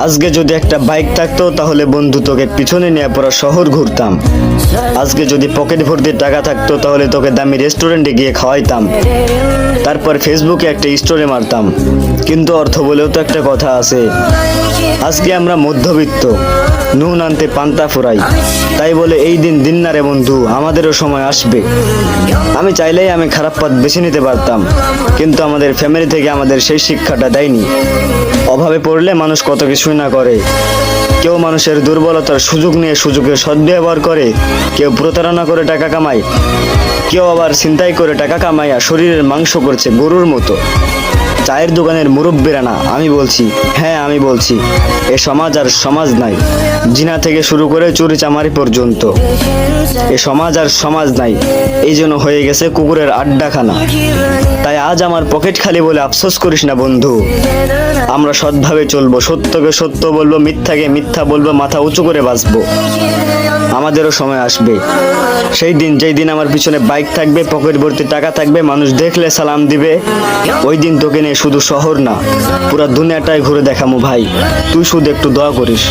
আজকে যদি একটা বাইক থাকতো তাহলে বন্ধু তোকে পিছনে নিয়ে পুরো শহর ঘুরতাম। আজকে যদি পকেট ভর্তি টাকা থাকতো তাহলে তোকে দামি রেস্টুরেন্টে গিয়ে খাওয়াইতাম, তারপর ফেসবুকে একটা স্টোরি মারতাম। কিন্তু অর্থ বলেও তো একটা কথা আছে। আজকে আমরা মধ্যবিত্ত, নুন আনতে পান্তা ফুরাই। তাই বলে এই দিন দিন না রে বন্ধু, আমাদেরও সময় আসবে। আমি চাইলেই আমি খারাপ পথ বেছে নিতে পারতাম, কিন্তু আমাদের ফ্যামিলি থেকে আমাদের সেই শিক্ষাটা দেয়নি। অভাবে পড়লে মানুষ কত কিছুই না করে। কেউ মানুষের দুর্বলতার সুযোগ নিয়ে সুযোগের সদ্ব্যবহার করে, কেউ প্রতারণা করে টাকা কামায়, কেউ আবার ছিনতাই করে টাকা কামাইয়া শরীরের মাংস করছে গরুর মতো। চায়ের দোকানের মুরব্বীরা না, আমি বলছি, হ্যাঁ আমি বলছি, এ সমাজ আর সমাজ নাই। জিনা থেকে শুরু করে চুরি চামারি পর্যন্ত এ সমাজ আর সমাজ নাই। এই জন্য হয়ে গেছে কুকুরের আড্ডাখানা। তাই আজ আমার পকেট খালি বলে আফসোস করিস না বন্ধু। আমরা সৎভাবে চলবো, সত্যকে সত্য বলবো, মিথ্যাকে মিথ্যা বলবো, মাথা উঁচু করে বাঁচবো। আমাদেরও সময় আসবে, সেই দিন যেই দিন আমার পিছনে বাইক থাকবে, পকেট ভর্তি টাকা থাকবে, মানুষ দেখলে সালাম দিবে। ওই দিন তোকে নিয়ে শুধু শহর না, পুরা দুনিয়াটাই ঘুরে দেখামু ভাই। তুই শুধু একটু দোয়া করিস।